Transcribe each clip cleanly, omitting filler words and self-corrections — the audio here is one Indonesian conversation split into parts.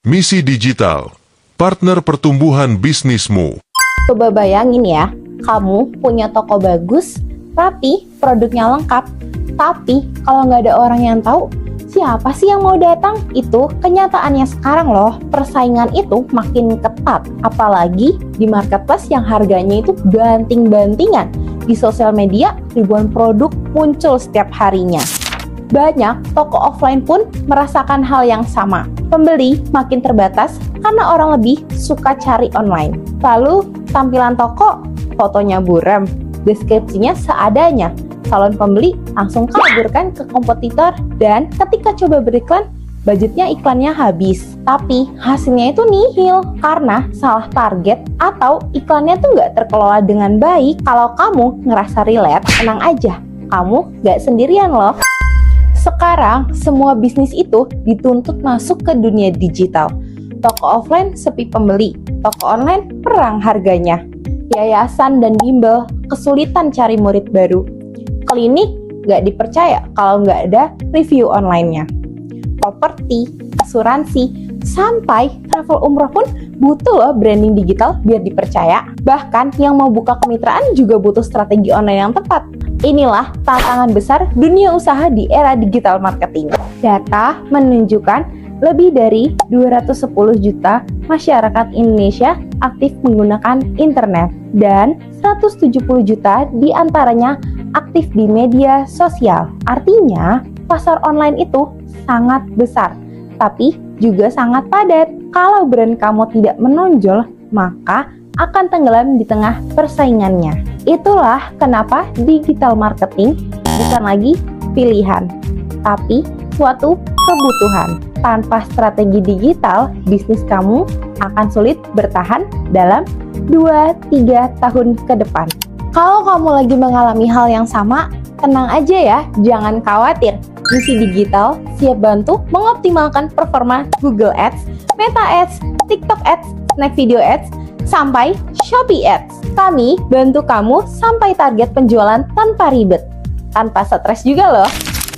Misi Digital, partner pertumbuhan bisnismu. Coba bayangin ya, kamu punya toko bagus, rapi, produknya lengkap. Tapi kalau nggak ada orang yang tahu, siapa sih yang mau datang? Itu kenyataannya sekarang loh, persaingan itu makin ketat. Apalagi di marketplace yang harganya itu banting-bantingan. Di sosial media, ribuan produk muncul setiap harinya. Banyak toko offline pun merasakan hal yang sama. Pembeli makin terbatas karena orang lebih suka cari online. Lalu tampilan toko, fotonya buram, deskripsinya seadanya. Calon pembeli langsung kabur kan ke kompetitor, dan ketika coba beriklan, budgetnya iklannya habis. Tapi hasilnya itu nihil karena salah target atau iklannya tuh nggak terkelola dengan baik. Kalau kamu ngerasa relate, tenang aja, kamu nggak sendirian loh. Sekarang, semua bisnis itu dituntut masuk ke dunia digital. Toko offline sepi pembeli, toko online perang harganya. Yayasan dan bimbel kesulitan cari murid baru. Klinik nggak dipercaya kalau nggak ada review online-nya. Properti, asuransi, sampai travel umroh pun butuh loh branding digital biar dipercaya. Bahkan yang mau buka kemitraan juga butuh strategi online yang tepat. Inilah tantangan besar dunia usaha di era digital marketing. Data menunjukkan lebih dari 210 juta masyarakat Indonesia aktif menggunakan internet dan 170 juta diantaranya aktif di media sosial. Artinya, pasar online itu sangat besar, tapi juga sangat padat. Kalau brand kamu tidak menonjol, maka akan tenggelam di tengah persaingannya. Itulah kenapa digital marketing bukan lagi pilihan, tapi suatu kebutuhan. Tanpa strategi digital, bisnis kamu akan sulit bertahan dalam 2-3 tahun ke depan. Kalau kamu lagi mengalami hal yang sama, tenang aja ya, jangan khawatir. Misi Digital siap bantu mengoptimalkan performa Google Ads, Meta Ads, TikTok Ads, Snack Video Ads, sampai Shopee Ads. Kami bantu kamu sampai target penjualan tanpa ribet, tanpa stres juga loh.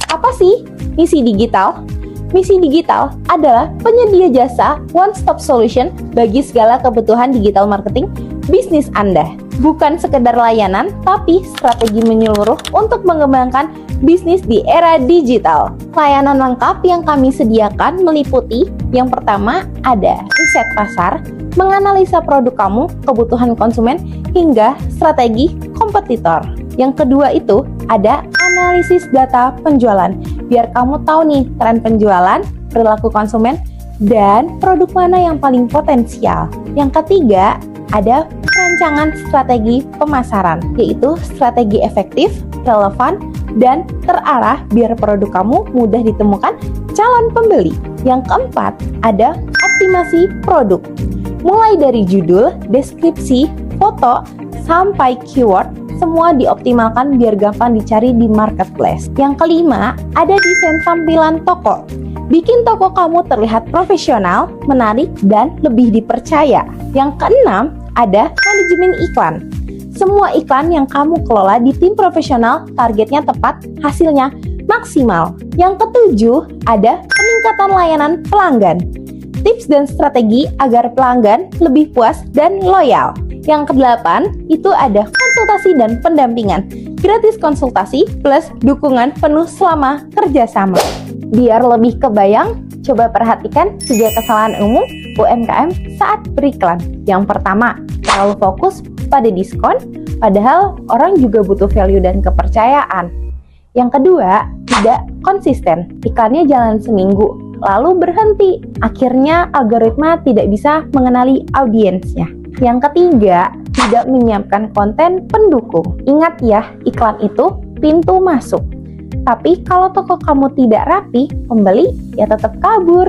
Apa sih Misi Digital? Misi Digital adalah penyedia jasa one-stop solution bagi segala kebutuhan digital marketing bisnis Anda. Bukan sekedar layanan, tapi strategi menyeluruh untuk mengembangkan bisnis di era digital. Layanan lengkap yang kami sediakan meliputi yang pertama ada riset pasar, menganalisa produk kamu, kebutuhan konsumen, hingga strategi kompetitor. Yang kedua itu ada analisis data penjualan, biar kamu tahu nih tren penjualan, perilaku konsumen, dan produk mana yang paling potensial. Yang ketiga ada perancangan strategi pemasaran, yaitu strategi efektif, relevan, dan terarah biar produk kamu mudah ditemukan calon pembeli. Yang keempat ada optimasi produk, mulai dari judul, deskripsi, foto, sampai keyword, semua dioptimalkan biar gampang dicari di marketplace. Yang kelima, ada desain tampilan toko. Bikin toko kamu terlihat profesional, menarik, dan lebih dipercaya. Yang keenam, ada manajemen iklan. Semua iklan yang kamu kelola di tim profesional, targetnya tepat, hasilnya maksimal. Yang ketujuh, ada peningkatan layanan pelanggan. Tips dan strategi agar pelanggan lebih puas dan loyal. Yang kedelapan, itu ada konsultasi dan pendampingan. Gratis konsultasi plus dukungan penuh selama kerjasama. Biar lebih kebayang, coba perhatikan 3 kesalahan umum UMKM saat beriklan. Yang pertama, terlalu fokus pada diskon, padahal orang juga butuh value dan kepercayaan. Yang kedua, tidak konsisten. Iklannya jalan seminggu, lalu berhenti. Akhirnya algoritma tidak bisa mengenali audiensnya. Yang ketiga, tidak menyiapkan konten pendukung. Ingat ya, iklan itu pintu masuk. Tapi kalau toko kamu tidak rapi, pembeli ya tetap kabur.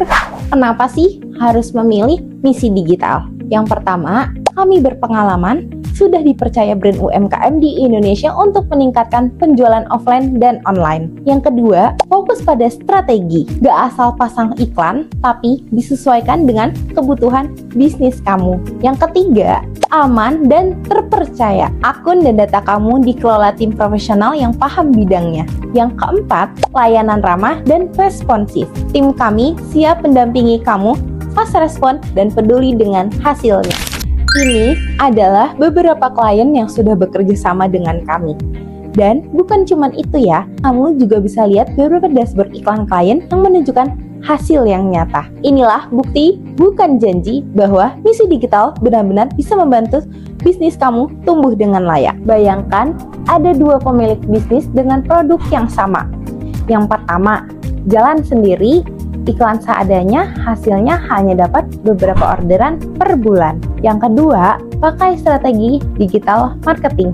Kenapa sih harus memilih Misi Digital? Yang pertama, kami berpengalaman, sudah dipercaya brand UMKM di Indonesia untuk meningkatkan penjualan offline dan online. Yang kedua, fokus pada strategi. Gak asal pasang iklan, tapi disesuaikan dengan kebutuhan bisnis kamu. Yang ketiga, aman dan terpercaya. Akun dan data kamu dikelola tim profesional yang paham bidangnya. Yang keempat, layanan ramah dan responsif. Tim kami siap mendampingi kamu fast respon, dan peduli dengan hasilnya. Ini adalah beberapa klien yang sudah bekerja sama dengan kami. Dan bukan cuma itu ya, kamu juga bisa lihat beberapa dashboard iklan klien yang menunjukkan hasil yang nyata. Inilah bukti, bukan janji, bahwa Misi Digital benar-benar bisa membantu bisnis kamu tumbuh dengan layak. Bayangkan ada dua pemilik bisnis dengan produk yang sama. Yang pertama, jalan sendiri, iklan seadanya, hasilnya hanya dapat beberapa orderan per bulan. Yang kedua, pakai strategi digital marketing.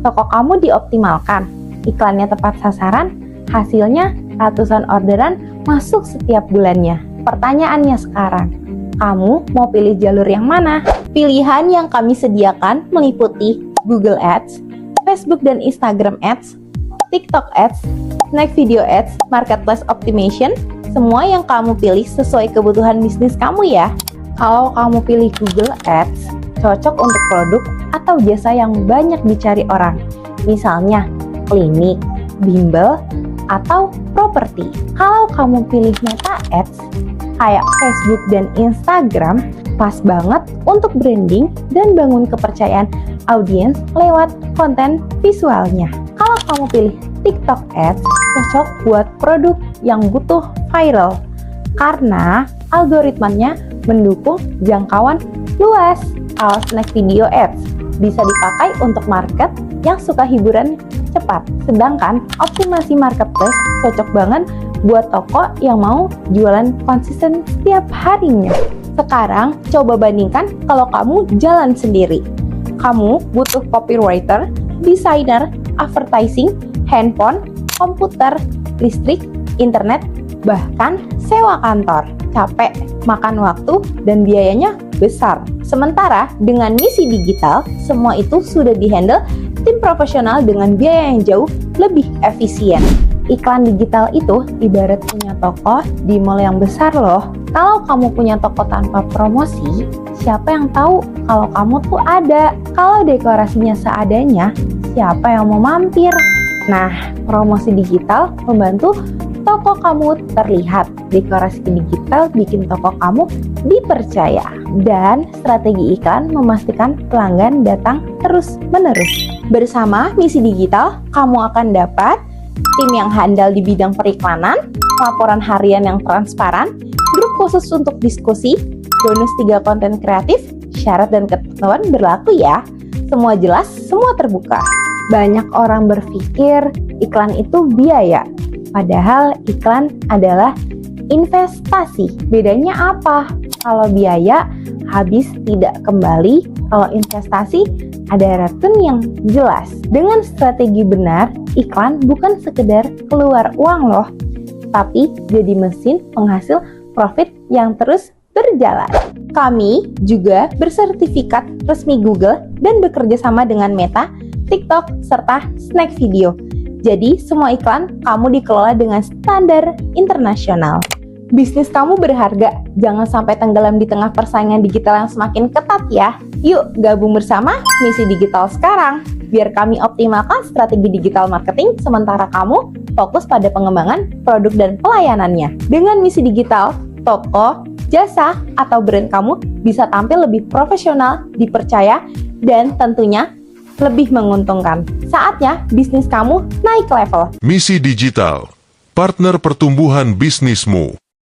Toko kamu dioptimalkan, iklannya tepat sasaran, hasilnya ratusan orderan masuk setiap bulannya. Pertanyaannya sekarang, kamu mau pilih jalur yang mana? Pilihan yang kami sediakan meliputi Google Ads, Facebook dan Instagram Ads, TikTok Ads, Snack Video Ads, Marketplace Optimization. Semua yang kamu pilih sesuai kebutuhan bisnis kamu ya. Kalau kamu pilih Google Ads, cocok untuk produk atau jasa yang banyak dicari orang, misalnya klinik, bimbel, atau properti. Kalau kamu pilih Meta Ads, kayak Facebook dan Instagram, pas banget untuk branding dan bangun kepercayaan audiens lewat konten visualnya. Kalau kamu pilih TikTok Ads, cocok buat produk yang butuh viral, karena algoritmanya mendukung jangkauan luas. Kalau Snack Video Ads bisa dipakai untuk market yang suka hiburan cepat. Sedangkan optimasi marketplace cocok banget buat toko yang mau jualan konsisten setiap harinya. Sekarang coba bandingkan kalau kamu jalan sendiri. Kamu butuh copywriter, desainer, advertising, handphone, komputer, listrik, internet, bahkan sewa kantor. Capek, makan waktu, dan biayanya besar. Sementara dengan Misi Digital, semua itu sudah dihandle tim profesional dengan biaya yang jauh lebih efisien. Iklan digital itu ibarat punya toko di mall yang besar loh. Kalau kamu punya toko tanpa promosi, siapa yang tahu kalau kamu tuh ada? Kalau dekorasinya seadanya, siapa yang mau mampir? Nah, promosi digital membantu toko kamu terlihat. Dekorasi digital bikin toko kamu dipercaya. Dan strategi iklan memastikan pelanggan datang terus-menerus. Bersama Misi Digital, kamu akan dapat tim yang handal di bidang periklanan, laporan harian yang transparan, grup khusus untuk diskusi, bonus 3 konten kreatif, syarat dan ketentuan berlaku ya. Semua jelas, semua terbuka. Banyak orang berpikir iklan itu biaya, padahal iklan adalah investasi. Bedanya apa? Kalau biaya habis tidak kembali, kalau investasi ada return yang jelas. Dengan strategi benar, iklan bukan sekedar keluar uang loh, tapi jadi mesin penghasil profit yang terus berjalan. Kami juga bersertifikat resmi Google dan bekerja sama dengan Meta, TikTok, serta Snack Video. Jadi semua iklan kamu dikelola dengan standar internasional. Bisnis kamu berharga, jangan sampai tenggelam di tengah persaingan digital yang semakin ketat ya. Yuk gabung bersama Misi Digital sekarang, biar kami optimalkan strategi digital marketing sementara kamu fokus pada pengembangan produk dan pelayanannya. Dengan Misi Digital, toko, jasa, atau brand kamu bisa tampil lebih profesional, dipercaya, dan tentunya lebih menguntungkan. Saatnya bisnis kamu naik level. Misi Digital, partner pertumbuhan bisnismu.